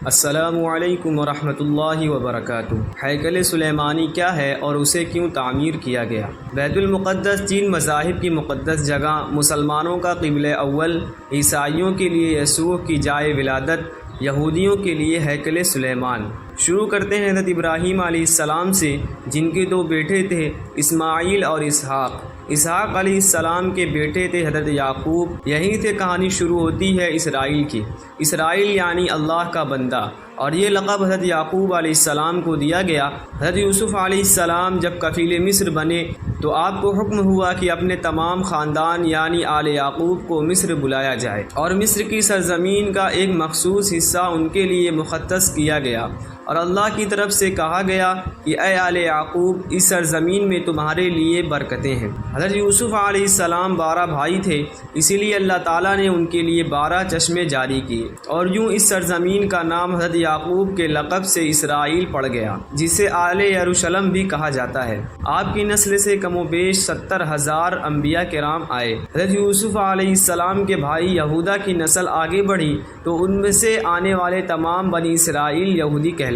السلام علیکم ورحمۃ اللہ وبرکاتہ۔ ہیکل سلیمانی کیا ہے اور اسے کیوں تعمیر کیا گیا؟ بیت المقدس تین مذاہب کی مقدس جگہ، مسلمانوں کا قبلہ اول، عیسائیوں کے لیے یسوع کی جائے ولادت، یہودیوں کے لیے ہیکل سلیمان۔ شروع کرتے ہیں حضرت ابراہیم علیہ السلام سے، جن کے دو بیٹے تھے، اسماعیل اور اسحاق۔ اسحاق علیہ السلام کے بیٹے تھے حضرت یعقوب۔ یہیں سے کہانی شروع ہوتی ہے اسرائیل کی۔ اسرائیل یعنی اللہ کا بندہ، اور یہ لقب حضرت یعقوب علیہ السلام کو دیا گیا۔ حضرت یوسف علیہ السلام جب کفیل مصر بنے تو آپ کو حکم ہوا کہ اپنے تمام خاندان یعنی آل یعقوب کو مصر بلایا جائے، اور مصر کی سرزمین کا ایک مخصوص حصہ ان کے لیے مختص کیا گیا، اور اللہ کی طرف سے کہا گیا کہ اے آل یعقوب، اس سرزمین میں تمہارے لیے برکتیں ہیں۔ حضرت یوسف علیہ السلام 12 بھائی تھے، اسی لیے اللہ تعالیٰ نے ان کے لیے 12 چشمے جاری کیے، اور یوں اس سرزمین کا نام حضرت یعقوب کے لقب سے اسرائیل پڑ گیا، جسے آل یروشلم بھی کہا جاتا ہے۔ آپ کی نسل سے کم و بیش 70,000 انبیاء کرام آئے۔ حضرت یوسف علیہ السلام کے بھائی یہودا کی نسل آگے بڑھی تو ان میں سے آنے والے تمام بنی اسرائیل یہودی کہلائے۔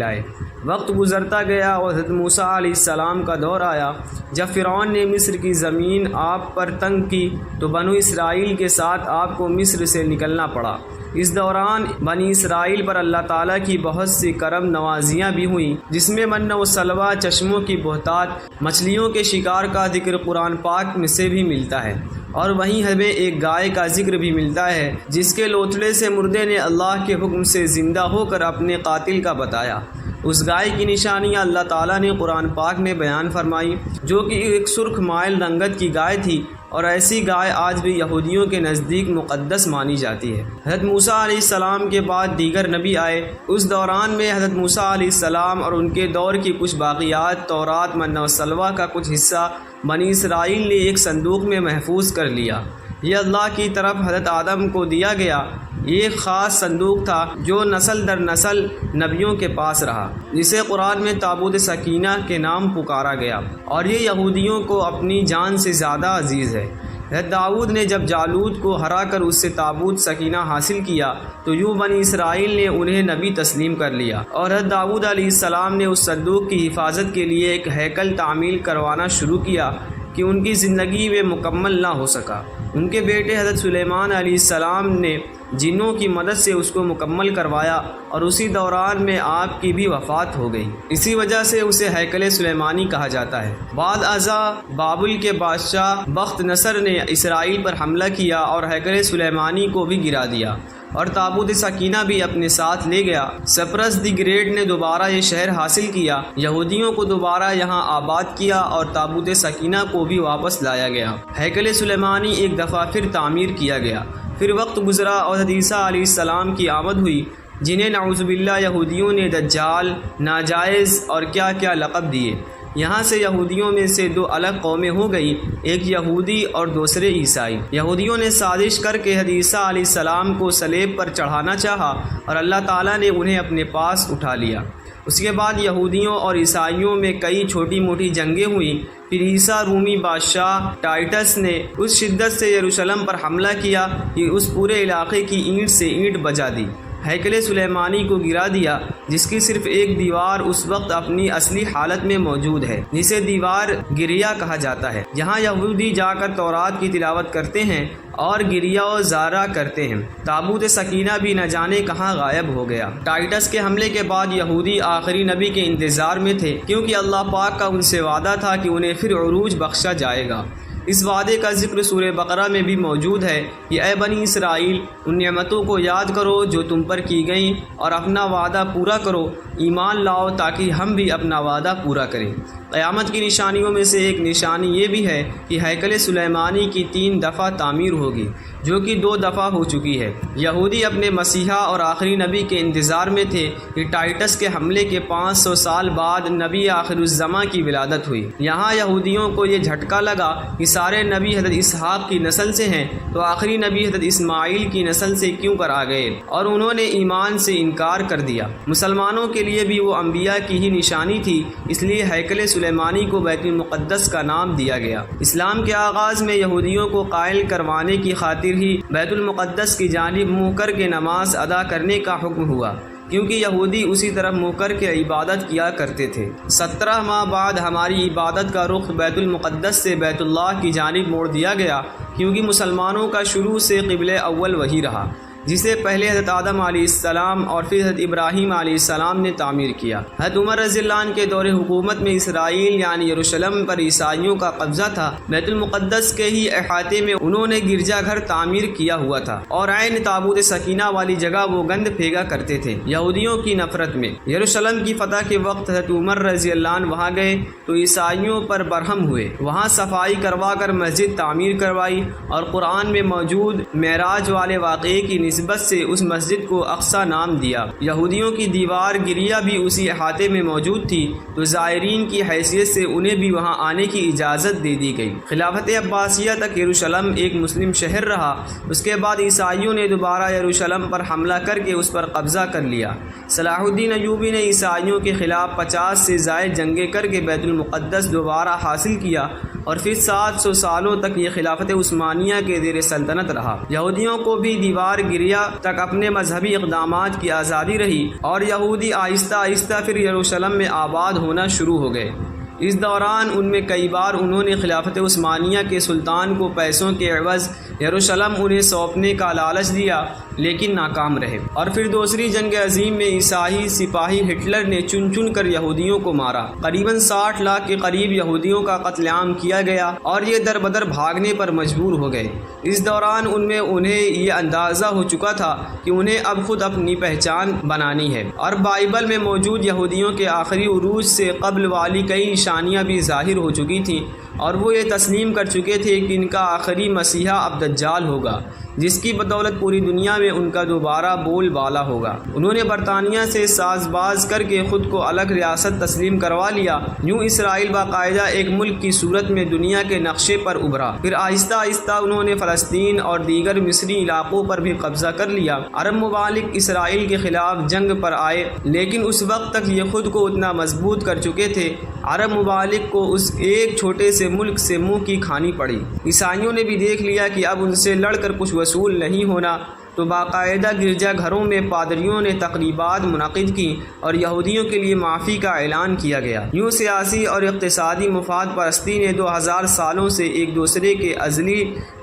وقت گزرتا گیا اور حضرت موسیٰ علیہ السلام کا دور آیا۔ جب فرعون نے مصر کی زمین آپ پر تنگ کی تو بنو اسرائیل کے ساتھ آپ کو مصر سے نکلنا پڑا۔ اس دوران بنی اسرائیل پر اللہ تعالیٰ کی بہت سی کرم نوازیاں بھی ہوئیں، جس میں من و سلوہ، چشموں کی بہتات، مچھلیوں کے شکار کا ذکر قرآن پاک میں سے بھی ملتا ہے، اور وہیں ہمیں ایک گائے کا ذکر بھی ملتا ہے جس کے لوتھڑے سے مردے نے اللہ کے حکم سے زندہ ہو کر اپنے قاتل کا بتایا۔ اس گائے کی نشانیاں اللہ تعالیٰ نے قرآن پاک میں بیان فرمائی، جو کہ ایک سرخ مائل رنگت کی گائے تھی، اور ایسی گائے آج بھی یہودیوں کے نزدیک مقدس مانی جاتی ہے۔ حضرت موسیٰ علیہ السلام کے بعد دیگر نبی آئے۔ اس دوران میں حضرت موسیٰ علیہ السلام اور ان کے دور کی کچھ باقیات، تورات، من و سلوہ کا کچھ حصہ بنی اسرائیل نے ایک صندوق میں محفوظ کر لیا۔ یہ اللہ کی طرف حضرت آدم کو دیا گیا۔ یہ ایک خاص صندوق تھا جو نسل در نسل نبیوں کے پاس رہا، جسے قرآن میں تابوت سکینہ کے نام پکارا گیا، اور یہ یہودیوں کو اپنی جان سے زیادہ عزیز ہے۔ حضرت داؤد نے جب جالوت کو ہرا کر اس سے تابوت سکینہ حاصل کیا تو یوں بنی اسرائیل نے انہیں نبی تسلیم کر لیا، اور حضرت داؤد علیہ السلام نے اس صندوق کی حفاظت کے لیے ایک ہیکل تعمیر کروانا شروع کیا کہ ان کی زندگی میں مکمل نہ ہو سکا۔ ان کے بیٹے حضرت سلیمان علیہ السلام نے جنوں کی مدد سے اس کو مکمل کروایا، اور اسی دوران میں آپ کی بھی وفات ہو گئی۔ اسی وجہ سے اسے ہیکل سلیمانی کہا جاتا ہے۔ بعد ازاں بابل کے بادشاہ بخت نصر نے اسرائیل پر حملہ کیا اور ہیکل سلیمانی کو بھی گرا دیا، اور تابوت سکینہ بھی اپنے ساتھ لے گیا۔ سپرس دی گریٹ نے دوبارہ یہ شہر حاصل کیا، یہودیوں کو دوبارہ یہاں آباد کیا، اور تابوت سکینہ کو بھی واپس لایا گیا۔ ہیکل سلیمانی ایک دفعہ پھر تعمیر کیا گیا۔ پھر وقت گزرا اور حضرت عیسیٰ علیہ السلام کی آمد ہوئی، جنہیں نعوذ باللہ یہودیوں نے دجال، ناجائز اور کیا کیا لقب دیے۔ یہاں سے یہودیوں میں سے دو الگ قومیں ہو گئی، ایک یہودی اور دوسرے عیسائی۔ یہودیوں نے سازش کر کے حضرت عیسیٰ علیہ السلام کو صلیب پر چڑھانا چاہا، اور اللہ تعالیٰ نے انہیں اپنے پاس اٹھا لیا۔ اس کے بعد یہودیوں اور عیسائیوں میں کئی چھوٹی موٹی جنگیں ہوئیں۔ پھر عیسیٰ رومی بادشاہ ٹائٹس نے اس شدت سے یروشلم پر حملہ کیا کہ اس پورے علاقے کی اینٹ سے اینٹ بجا دی، ہیکل سلیمانی کو گرا دیا، جس کی صرف ایک دیوار اس وقت اپنی اصلی حالت میں موجود ہے، جسے دیوار گریا کہا جاتا ہے، جہاں یہودی جا کر تورات کی تلاوت کرتے ہیں اور گریا و زارہ کرتے ہیں۔ تابوت سکینہ بھی نہ جانے کہاں غائب ہو گیا۔ ٹائٹس کے حملے کے بعد یہودی آخری نبی کے انتظار میں تھے، کیونکہ اللہ پاک کا ان سے وعدہ تھا کہ انہیں پھر عروج بخشا جائے گا۔ اس وعدے کا ذکر سورہ بقرہ میں بھی موجود ہے کہ اے بنی اسرائیل، ان نعمتوں کو یاد کرو جو تم پر کی گئیں، اور اپنا وعدہ پورا کرو، ایمان لاؤ تاکہ ہم بھی اپنا وعدہ پورا کریں۔ قیامت کی نشانیوں میں سے ایک نشانی یہ بھی ہے کہ ہیکل سلیمانی کی 3 دفعہ تعمیر ہوگی، جو کہ 2 دفعہ ہو چکی ہے۔ یہودی اپنے مسیحا اور آخری نبی کے انتظار میں تھے کہ ٹائٹس کے حملے کے 500 سال بعد نبی آخر الزماں کی ولادت ہوئی۔ یہاں یہودیوں کو یہ جھٹکا لگا کہ سارے نبی حضرت اسحاق کی نسل سے ہیں، تو آخری نبی حضرت اسماعیل کی نسل سے کیوں کر آ گئے، اور انہوں نے ایمان سے انکار کر دیا۔ مسلمانوں کے لیے بھی وہ انبیاء کی ہی نشانی تھی، اس لیے ہیکل سلیمانی کو بیت المقدس کا نام دیا گیا۔ اسلام کے آغاز میں یہودیوں کو قائل کروانے کی خاطر ہی بیت المقدس کی جانب منہ کر کے نماز ادا کرنے کا حکم ہوا۔ کیونکہ یہودی اسی طرف منہ کر کے عبادت کیا کرتے تھے۔ 17 ماہ بعد ہماری عبادت کا رخ بیت المقدس سے بیت اللہ کی جانب موڑ دیا گیا، کیونکہ مسلمانوں کا شروع سے قبلہ اول وہی رہا، جسے پہلے حضرت آدم علیہ السلام اور پھر حضرت ابراہیم علیہ السلام نے تعمیر کیا۔ حضرت عمر رضی اللہ عنہ کے دور حکومت میں اسرائیل یعنی یروشلم پر عیسائیوں کا قبضہ تھا۔ بیت المقدس کے ہی احاطے میں انہوں نے گرجا گھر تعمیر کیا ہوا تھا اور عین تابوت سکینہ والی جگہ وہ گند پھینکا کرتے تھے۔ یہودیوں کی نفرت میں یروشلم کی فتح کے وقت حضرت عمر رضی اللہ عنہ وہاں گئے تو عیسائیوں پر برہم ہوئے، وہاں صفائی کروا کر مسجد تعمیر کروائی اور قرآن میں موجود معراج والے واقعے کی نسبت سے اس مسجد کو اقصی نام دیا۔ یہودیوں کی دیوار گریا بھی اسی احاطے میں موجود تھی تو زائرین کی حیثیت سے انہیں بھی وہاں آنے کی اجازت دے دی گئی۔ خلافت عباسیہ تک یروشلم ایک مسلم شہر رہا۔ اس کے بعد عیسائیوں نے دوبارہ یروشلم پر حملہ کر کے اس پر قبضہ کر لیا۔ صلاح الدین ایوبی نے عیسائیوں کے خلاف 50 سے زائد جنگیں کر کے بیت المقدس دوبارہ حاصل کیا اور پھر 700 سالوں تک یہ خلافت عثمانیہ کے زیر سلطنت رہا۔ یہودیوں کو بھی دیوار گریا تک اپنے مذہبی اقدامات کی آزادی رہی اور یہودی آہستہ آہستہ پھر یروشلم میں آباد ہونا شروع ہو گئے۔ اس دوران ان میں کئی بار انہوں نے خلافت عثمانیہ کے سلطان کو پیسوں کے عوض یروشلم انہیں سونپنے کا لالچ دیا لیکن ناکام رہے۔ اور پھر دوسری جنگ عظیم میں عیسائی سپاہی ہٹلر نے چن چن کر یہودیوں کو مارا۔ قریباً 60 لاکھ کے قریب یہودیوں کا قتل عام کیا گیا اور یہ در بدر بھاگنے پر مجبور ہو گئے۔ اس دوران ان میں انہیں یہ اندازہ ہو چکا تھا کہ انہیں اب خود اپنی پہچان بنانی ہے اور بائبل میں موجود یہودیوں کے آخری عروج سے قبل والی کئی نشانیاں بھی ظاہر ہو چکی تھیں اور وہ یہ تسلیم کر چکے تھے کہ ان کا آخری مسیحا اب دجال ہوگا، جس کی بدولت پوری دنیا میں ان کا دوبارہ بول بالا ہوگا۔ انہوں نے برطانیہ سے ساز باز کر کے خود کو الگ ریاست تسلیم کروا لیا۔ یوں اسرائیل باقاعدہ ایک ملک کی صورت میں دنیا کے نقشے پر ابھرا۔ پھر آہستہ آہستہ انہوں نے فلسطین اور دیگر مصری علاقوں پر بھی قبضہ کر لیا۔ عرب ممالک اسرائیل کے خلاف جنگ پر آئے لیکن اس وقت تک یہ خود کو اتنا مضبوط کر چکے تھے، عرب ممالک کو اس ایک چھوٹے سے ملک سے منہ کی کھانی پڑی۔ عیسائیوں نے بھی دیکھ لیا کہ اب ان سے لڑ کر کچھ وصول نہیں ہونا، تو باقاعدہ گرجا گھروں میں پادریوں نے تقریبات منعقد کی اور یہودیوں کے لیے معافی کا اعلان کیا گیا۔ یوں سیاسی اور اقتصادی مفاد پرستی نے 2000 سالوں سے ایک دوسرے کے ازلی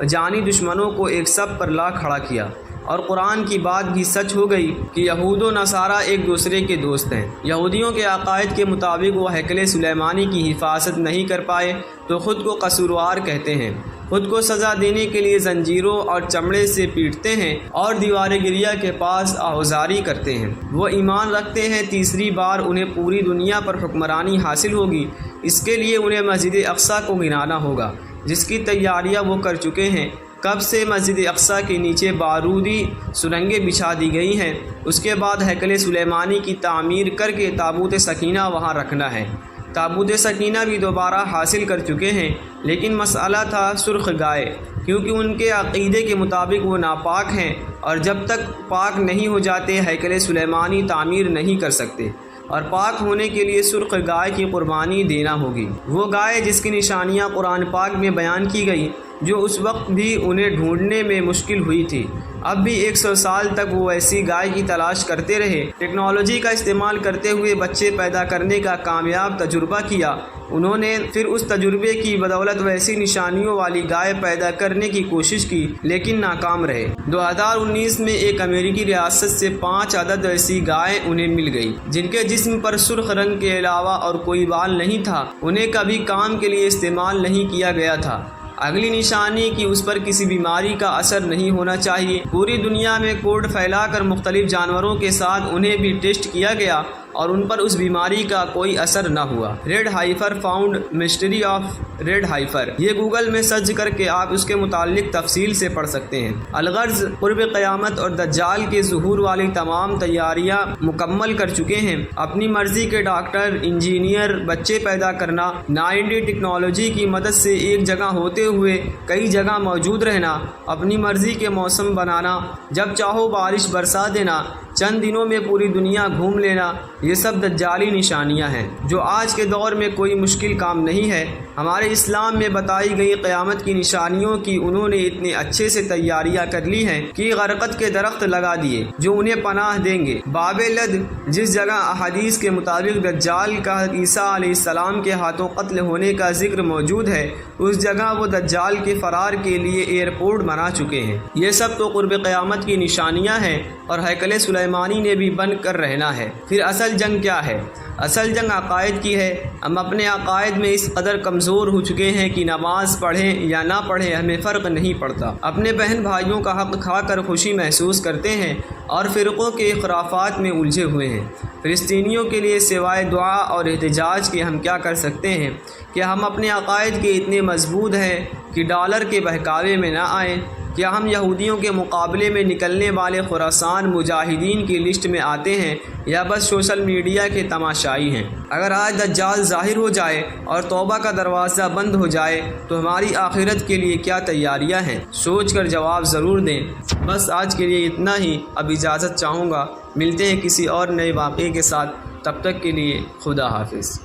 جانی دشمنوں کو ایک صف پر لا کھڑا کیا، اور قرآن کی بات بھی سچ ہو گئی کہ یہود و نصارہ ایک دوسرے کے دوست ہیں۔ یہودیوں کے عقائد کے مطابق وہ ہیکل سلیمانی کی حفاظت نہیں کر پائے تو خود کو قصوروار کہتے ہیں، خود کو سزا دینے کے لیے زنجیروں اور چمڑے سے پیٹتے ہیں اور دیوار گریا کے پاس آہوزاری کرتے ہیں۔ وہ ایمان رکھتے ہیں تیسری بار انہیں پوری دنیا پر حکمرانی حاصل ہوگی، اس کے لیے انہیں مسجد اقصی کو گرانا ہوگا، جس کی تیاریاں وہ کر چکے ہیں۔ کب سے مسجد اقصی کے نیچے بارودی سرنگیں بچھا دی گئی ہیں۔ اس کے بعد ہیکل سلیمانی کی تعمیر کر کے تابوت سکینہ وہاں رکھنا ہے۔ تابوت سکینہ بھی دوبارہ حاصل کر چکے ہیں، لیکن مسئلہ تھا سرخ گائے، کیونکہ ان کے عقیدے کے مطابق وہ ناپاک ہیں اور جب تک پاک نہیں ہو جاتے ہیکل سلیمانی تعمیر نہیں کر سکتے، اور پاک ہونے کے لیے سرخ گائے کی قربانی دینا ہوگی۔ وہ گائے جس کی نشانیاں قرآن پاک میں بیان کی گئی، جو اس وقت بھی انہیں ڈھونڈنے میں مشکل ہوئی تھی۔ اب بھی 100 سال تک وہ ایسی گائے کی تلاش کرتے رہے۔ ٹیکنالوجی کا استعمال کرتے ہوئے بچے پیدا کرنے کا کامیاب تجربہ کیا۔ انہوں نے پھر اس تجربے کی بدولت ویسی نشانیوں والی گائے پیدا کرنے کی کوشش کی لیکن ناکام رہے۔ 2019 میں ایک امریکی ریاست سے 5 عدد ایسی گائیں انہیں مل گئی جن کے جسم پر سرخ رنگ کے علاوہ اور کوئی بال نہیں تھا، انہیں کبھی کام کے لیے استعمال نہیں کیا گیا تھا۔ اگلی نشانی کہ اس پر کسی بیماری کا اثر نہیں ہونا چاہیے۔ پوری دنیا میں کوڈ پھیلا کر مختلف جانوروں کے ساتھ انہیں بھی ٹیسٹ کیا گیا اور ان پر اس بیماری کا کوئی اثر نہ ہوا۔ Red heifer found, mystery of red heifer, یہ گوگل میں سرچ کر کے آپ اس کے متعلق تفصیل سے پڑھ سکتے ہیں۔ الغرض قرب قیامت اور دجال کے ظہور والی تمام تیاریاں مکمل کر چکے ہیں۔ اپنی مرضی کے ڈاکٹر، انجینئر، بچے پیدا کرنا، 9D ٹیکنالوجی کی مدد سے ایک جگہ ہوتے ہوئے کئی جگہ موجود رہنا، اپنی مرضی کے موسم بنانا، جب چاہو بارش برسا دینا، چند دنوں میں پوری دنیا گھوم لینا، یہ سب دجالی نشانیاں ہیں جو آج کے دور میں کوئی مشکل کام نہیں ہے۔ ہمارے اسلام میں بتائی گئی قیامت کی نشانیوں کی انہوں نے اتنے اچھے سے تیاریاں کر لی ہیں کہ غرقت کے درخت لگا دیے جو انہیں پناہ دیں گے۔ باب لد، جس جگہ احادیث کے مطابق دجال کا عیسیٰ علیہ السلام کے ہاتھوں قتل ہونے کا ذکر موجود ہے، اس جگہ وہ دجال کے فرار کے لیے ایئرپورٹ بنا چکے ہیں۔ یہ سب تو قرب قیامت کی نشانیاں ہیں اور ہیکل سلیمانی نے بھی بن کر رہنا ہے۔ پھر اصل جنگ کیا ہے؟ اصل جنگ عقائد کی ہے۔ ہم اپنے عقائد میں اس قدر کمزور ہو چکے ہیں کہ نماز پڑھیں یا نہ پڑھیں ہمیں فرق نہیں پڑتا، اپنے بہن بھائیوں کا حق کھا کر خوشی محسوس کرتے ہیں اور فرقوں کے خرافات میں الجھے ہوئے ہیں۔ فلسطینیوں کے لیے سوائے دعا اور احتجاج کے ہم کیا کر سکتے ہیں؟ کیا ہم اپنے عقائد کے اتنے مضبوط ہیں کہ ڈالر کے بہکاوے میں نہ آئیں؟ کیا ہم یہودیوں کے مقابلے میں نکلنے والے خراسان مجاہدین کی لسٹ میں آتے ہیں یا بس سوشل میڈیا کے تماشائی ہیں؟ اگر آج دجال ظاہر ہو جائے اور توبہ کا دروازہ بند ہو جائے تو ہماری آخرت کے لیے کیا تیاریاں ہیں؟ سوچ کر جواب ضرور دیں۔ بس آج کے لیے اتنا ہی، اب اجازت چاہوں گا۔ ملتے ہیں کسی اور نئے واقعے کے ساتھ، تب تک کے لیے خدا حافظ۔